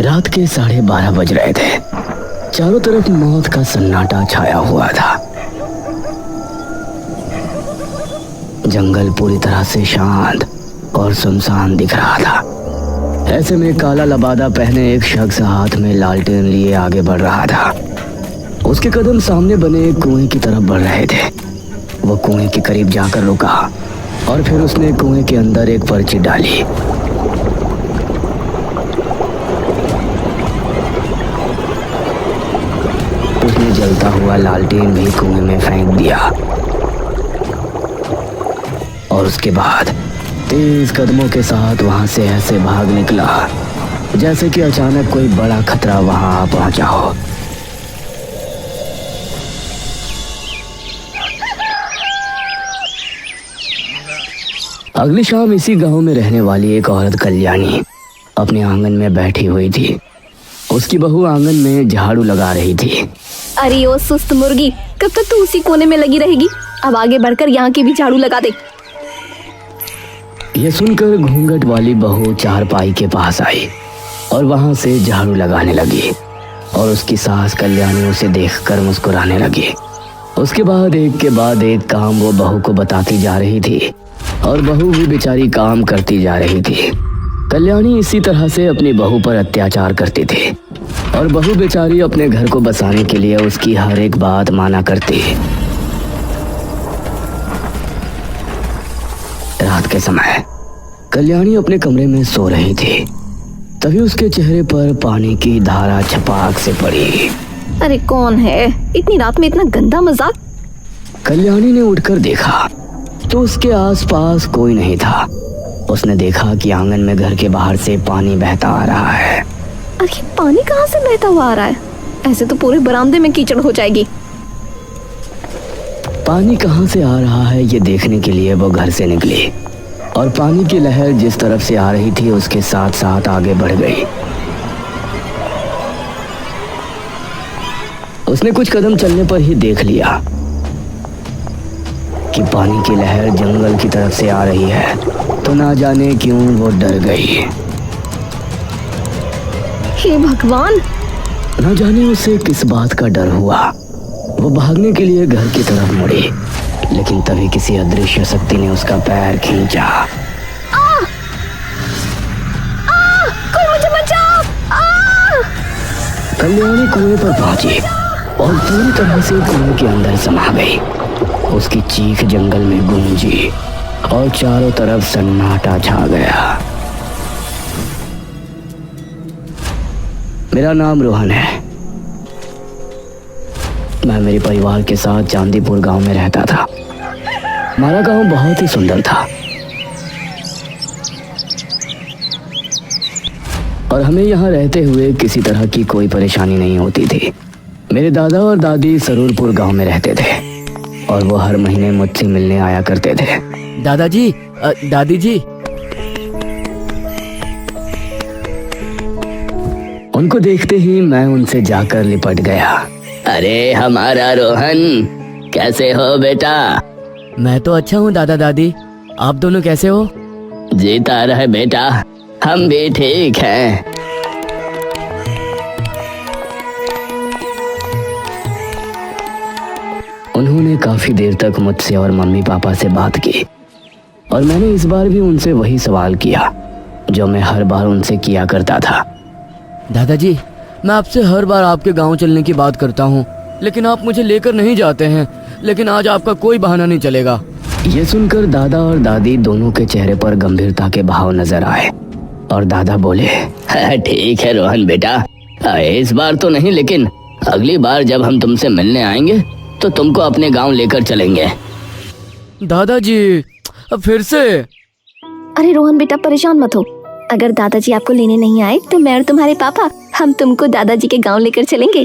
रात के 12:30 बज रहे थे। चारों तरफ मौत का सन्नाटा छाया हुआ था। जंगल पूरी तरह से शांत और सुनसान दिख रहा था। ऐसे में काला लबादा पहने एक शख्स हाथ में लालटेन लिए आगे बढ़ रहा था। उसके कदम सामने बने एक कुएं की तरफ बढ़ रहे थे। वो कुएं के करीब जाकर रुका और फिर उसने कुएं के अंदर एक पर्ची डाली। उसने जलता हुआ लालटेन भी कुएं में फेंक दिया और उसके बाद तेज कदमों के साथ वहां से ऐसे भाग निकला जैसे कि अचानक कोई बड़ा खतरा वहां आ पहुंचा हो। अगली शाम इसी गांव में रहने वाली एक औरत कल्याणी अपने आंगन में बैठी हुई थी। उसकी बहू आंगन में झाड़ू लगा रही थी। अरे ओ सुस्त मुर्गी, कब तक तू उसी कोने में लगी रहेगी? अब आगे बढ़कर यहाँ की भी झाड़ू लगा दे। यह सुनकर घूंघट वाली बहू चारपाई के पास आई और वहां से झाड़ू लगाने लगी और उसकी सास कल्याणी उसे देखकर मुस्कुराने लगी। उसके बाद एक काम वो बहू को बताती जा रही थी और बहू भी बेचारी काम करती जा रही थी। कल्याणी इसी तरह से अपनी बहू पर अत्याचार करती थी और बहू बेचारी अपने घर को बसाने के लिए उसकी हर एक बात माना करती। रात के समय कल्याणी अपने कमरे में सो रही थी। तभी उसके चेहरे पर पानी की धारा छपाक से पड़ी। अरे कौन है? इतनी रात में इतना गंदा मजाक। कल्याणी ने उठकर देखा तो उसके आसपास कोई नहीं था। उसने देखा कि आंगन में घर के बाहर से पानी बहता आ रहा है। अरे पानी कहाँ से बहता हुआ आ रहा है? ऐसे तो पूरे बरामदे में कीचड़ हो जाएगी। पानी कहाँ से आ रहा है ये देखने के लिए वो घर से निकली और पानी की लहर जिस तरफ से आ रही थी उसके साथ साथ आगे बढ़ गई। उसने कुछ कदम चलने पर ही देख लिया कि पानी की लहर जंगल की तरफ से आ रही है, तो ना जाने क्यों वो डर गई। हे भगवान! ना जाने उसे किस बात का डर हुआ। वो भागने के लिए घर की तरफ मुड़ी, लेकिन तभी किसी अदृश्य शक्ति ने उसका पैर खींचा। कोई मुझे बचाओ! कल्याणी कुएं पर पहुंची और पूरी तरह से कुएं के अंदर समा गई। उसकी चीख जंगल में गूंजी और चारों तरफ सन्नाटा छा गया। मेरा नाम रोहन है। मैं मेरे परिवार के साथ चांदीपुर गांव में रहता था। हमारा गांव बहुत ही सुंदर था और हमें यहाँ रहते हुए किसी तरह की कोई परेशानी नहीं होती थी। मेरे दादा और दादी सरूरपुर गांव में रहते थे और वो हर महीने मुझसे मिलने आया करते थे। दादाजी, दादी जी। उनको देखते ही मैं उनसे जाकर लिपट गया। अरे हमारा रोहन, कैसे हो बेटा? मैं तो अच्छा हूँ दादा दादी, आप दोनों कैसे हो? जीता रहे बेटा, हम भी ठीक हैं। उन्होंने काफी देर तक मुझसे और मम्मी पापा से बात की और मैंने इस बार भी उनसे वही सवाल किया जो मैं हर बार उनसे किया करता था। दादाजी, मैं आपसे हर बार आपके गांव चलने की बात करता हूँ, लेकिन आप मुझे लेकर नहीं जाते हैं। लेकिन आज आपका कोई बहाना नहीं चलेगा। ये सुनकर दादा और दादी दोनों के चेहरे पर गंभीरता के भाव नजर आए और दादा बोले, ठीक है रोहन बेटा, इस बार तो नहीं, लेकिन अगली बार जब हम तुमसे मिलने आएंगे तो तुमको अपने गांव लेकर चलेंगे। दादाजी, अब फिर से? अरे रोहन बेटा, परेशान मत हो। अगर दादाजी आपको लेने नहीं आए तो मैं और तुम्हारे पापा हम तुमको दादाजी के गांव लेकर चलेंगे।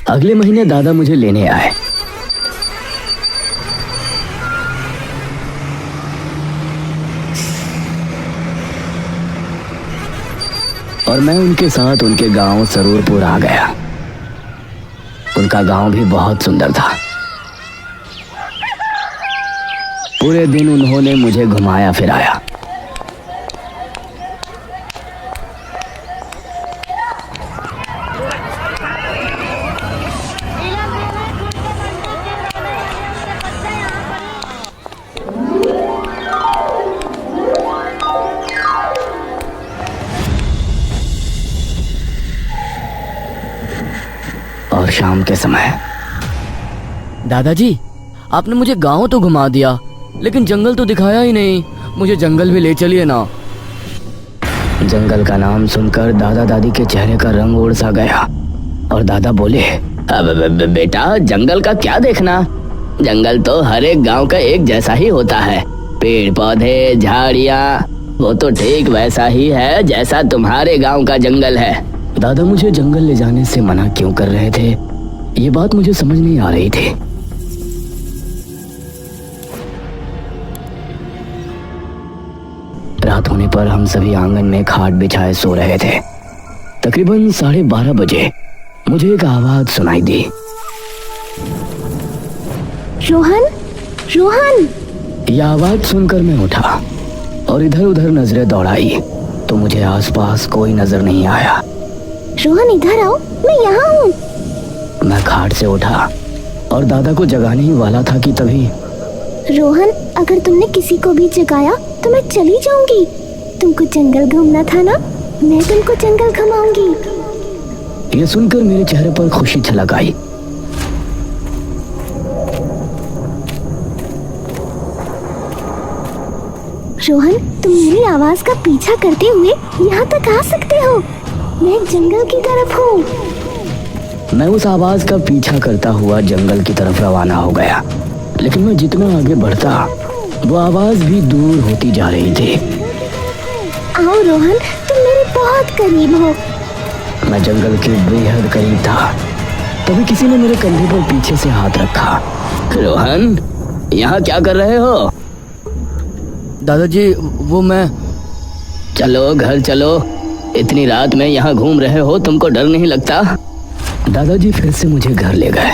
अगले महीने दादा मुझे लेने आए। और मैं उनके साथ उनके गांव सरूरपुर आ गया। उनका गांव भी बहुत सुंदर था। पूरे दिन उन्होंने मुझे घुमाया फिराया। और शाम के समय दादाजी, आपने मुझे गांव तो घुमा दिया, लेकिन जंगल तो दिखाया ही नहीं। मुझे जंगल भी ले चलिए ना। जंगल का नाम सुनकर दादा दादी के चेहरे का रंग उड़ सा गया और दादा बोले, अब बेटा जंगल का क्या देखना, जंगल तो हर एक गांव का एक जैसा ही होता है। पेड़ पौधे झाड़ियाँ वो तो ठीक वैसा ही है जैसा तुम्हारे गांव का जंगल है। दादा मुझे जंगल ले जाने से मना क्यों कर रहे थे, ये बात मुझे समझ नहीं आ रही थी। रात होने पर हम सभी आंगन में खाट बिछाए सो रहे थे। तकरीबन 12:30 बजे मुझे एक आवाज सुनाई दी, रोहन, रोहन। यह आवाज सुनकर मैं उठा और इधर उधर नजरें दौड़ाई तो मुझे आसपास कोई नजर नहीं आया। रोहन इधर आओ, मैं यहाँ हूँ। मैं खाट से उठा और दादा को जगाने ही वाला था कि तभी, रोहन अगर तुमने किसी को भी जगाया तो मैं चली जाऊंगी। तुमको जंगल घूमना था ना, मैं तुमको जंगल घुमाऊंगी। ये सुनकर मेरे चेहरे पर खुशी छलक आई। रोहन तुम मेरी आवाज का पीछा करते हुए यहाँ तक आ सकते हो। मैं जंगल की तरफ हूँ। मैं उस आवाज का पीछा करता हुआ जंगल की तरफ रवाना हो गया, लेकिन मैं जितना आगे बढ़ता वो आवाज भी दूर होती जा रही थी। आओ रोहन, तुम मेरे बहुत करीब हो। मैं जंगल के बेहद करीब था, तभी किसी ने मेरे कंधे पर पीछे से हाथ रखा। रोहन यहाँ क्या कर रहे हो? दादाजी वो मैं, चलो घर चलो, इतनी रात में यहाँ घूम रहे हो, तुमको डर नहीं लगता? दादाजी फिर से मुझे घर ले गए।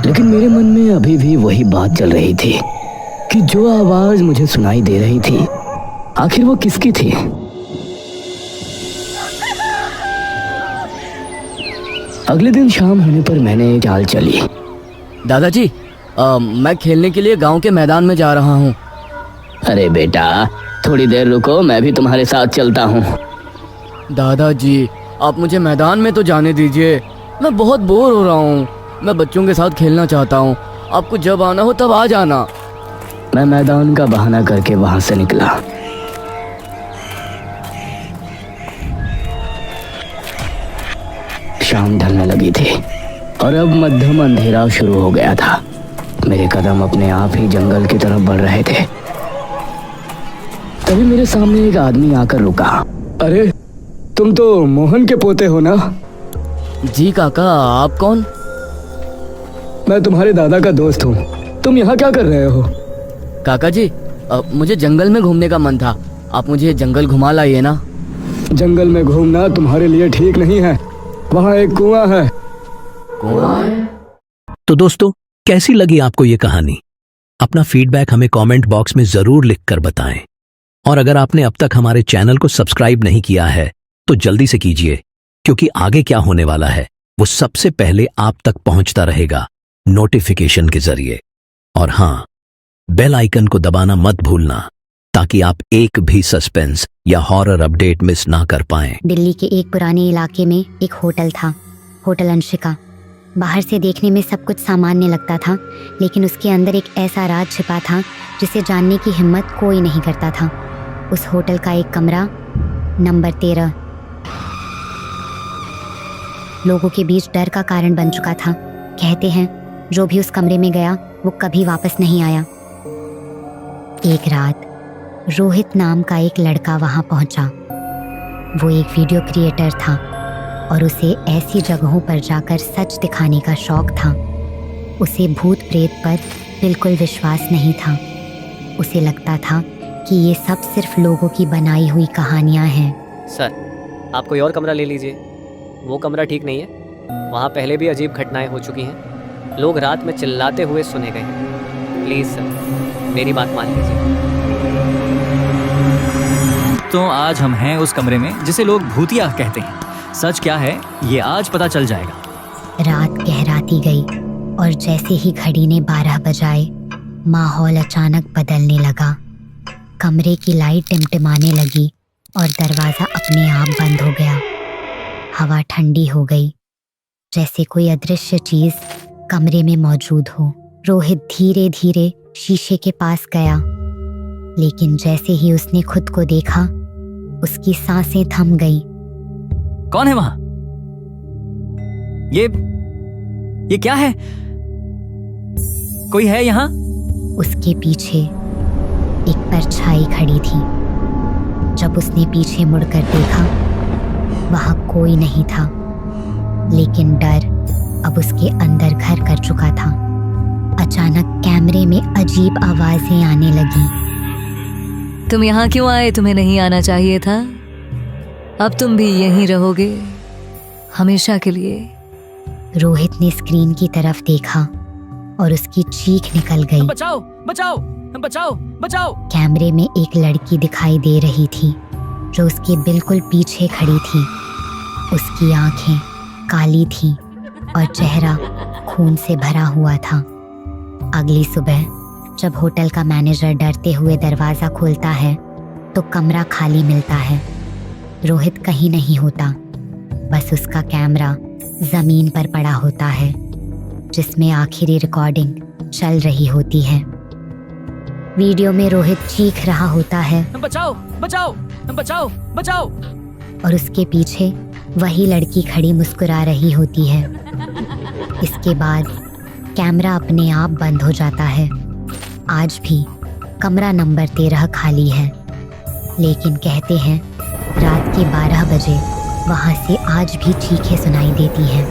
लेकिन मेरे मन में अभी भी वही बात चल रही थी कि जो आवाज मुझे सुनाई दे रही थी आखिर वो किसकी थी। अगले दिन शाम होने पर मैंने एक चाल चली। दादाजी मैं खेलने के लिए गांव के मैदान में जा रहा हूँ। अरे बेटा थोड़ी देर रुको, मैं भी तुम्हारे साथ चलता हूँ। दादाजी आप मुझे मैदान में तो जाने दीजिए, मैं बहुत बोर हो रहा हूँ। मैं बच्चों के साथ खेलना चाहता हूँ, आपको जब आना हो तब आ जाना। मैं मैदान का बहाना करके वहां से निकला। शाम ढलने लगी थी और अब मध्यम अंधेरा शुरू हो गया था। मेरे कदम अपने आप ही जंगल की तरफ बढ़ रहे थे। तभी मेरे सामने एक आदमी आकर रुका। अरे तुम तो मोहन के पोते हो ना? जी काका, आप कौन? मैं तुम्हारे दादा का दोस्त हूँ। तुम यहाँ क्या कर रहे हो? काका जी मुझे जंगल में घूमने का मन था, आप मुझे जंगल घुमा लाइए ना। जंगल में घूमना तुम्हारे लिए ठीक नहीं है, वहाँ एक कुआं है। कुआं है? तो दोस्तों कैसी लगी आपको ये कहानी? अपना फीडबैक हमें कमेंट बॉक्स में जरूर लिखकर बताएं। और अगर आपने अब तक हमारे चैनल को सब्सक्राइब नहीं किया है तो जल्दी से कीजिए, क्योंकि आगे क्या होने वाला है वो सबसे पहले आप तक पहुंचता रहेगा नोटिफिकेशन के जरिए। और हाँ, बेल आइकन को दबाना मत भूलना ताकि आप एक भी सस्पेंस या हॉरर अपडेट मिस ना कर पाएं। दिल्ली के एक पुराने इलाके में एक होटल था, होटल अंशिका। बाहर से देखने में सब कुछ सामान्य लगता था, लेकिन उसके अंदर एक ऐसा राज छिपा था जिसे जानने की हिम्मत कोई नहीं करता था। उस होटल का एक कमरा नंबर 13 लोगों के बीच डर का कारण बन चुका था। कहते हैं जो भी उस कमरे में गया वो कभी वापस नहीं आया। एक रात रोहित नाम का एक लड़का वहां पहुंचा। वो एक वीडियो क्रिएटर था और उसे ऐसी जगहों पर जाकर सच दिखाने का शौक था उसे भूत प्रेत पर बिल्कुल विश्वास नहीं था। उसे लगता था कि ये सब सिर्फ लोगों की बनाई हुई कहानियां हैं। सर, आप कोई और कमरा ले लीजिए। वो कमरा ठीक नहीं है। वहाँ पहले भी अजीब घटनाएं हो चुकी हैं। लोग रात में चिल्लाते हुए सुने गए हैं। प्लीज़ सर, मेरी बात मान लीजिए। तो आज हम हैं उस कमरे में जिसे लोग भूतिया कहते हैं। सच क्या है ये आज पता चल जाएगा। रात गहराती गई और जैसे ही घड़ी ने 12 बजाए, माहौल अचानक बदलने लगा। कमरे की लाइट टिमटिमाने लगी और दरवाज़ा अपने आप बंद हो गया। हवा ठंडी हो गई, जैसे कोई अदृश्य चीज कमरे में मौजूद हो। रोहित धीरे धीरे शीशे के पास गया, लेकिन जैसे ही उसने खुद को देखा, उसकी सांसें थम गई। कौन है वहां? ये क्या है? कोई है यहाँ? उसके पीछे एक परछाई खड़ी थी। जब उसने पीछे मुड़कर देखा, वहां कोई नहीं था, लेकिन डर अब उसके अंदर घर कर चुका था। अचानक कैमरे में अजीब आवाजें आने लगी। तुम यहाँ क्यों आए? तुम्हें नहीं आना चाहिए था। अब तुम भी यहीं रहोगे हमेशा के लिए। रोहित ने स्क्रीन की तरफ देखा और उसकी चीख निकल गई। बचाओ बचाओ बचाओ बचाओ! कैमरे में एक लड़की दिखाई दे रही थी जो उसके बिल्कुल पीछे खड़ी थी। उसकी आंखें काली थीं और चेहरा खून से भरा हुआ था। अगली सुबह जब होटल का मैनेजर डरते हुए दरवाज़ा खोलता है तो कमरा खाली मिलता है। रोहित कहीं नहीं होता, बस उसका कैमरा ज़मीन पर पड़ा होता है, जिसमें आखिरी रिकॉर्डिंग चल रही होती है। वीडियो में रोहित चीख रहा होता है, बचाओ बचाओ बचाओ बचाओ! और उसके पीछे वही लड़की खड़ी मुस्कुरा रही होती है। इसके बाद कैमरा अपने आप बंद हो जाता है। आज भी कमरा नंबर 13 खाली है, लेकिन कहते हैं रात के 12 बजे वहां से आज भी चीखें सुनाई देती हैं।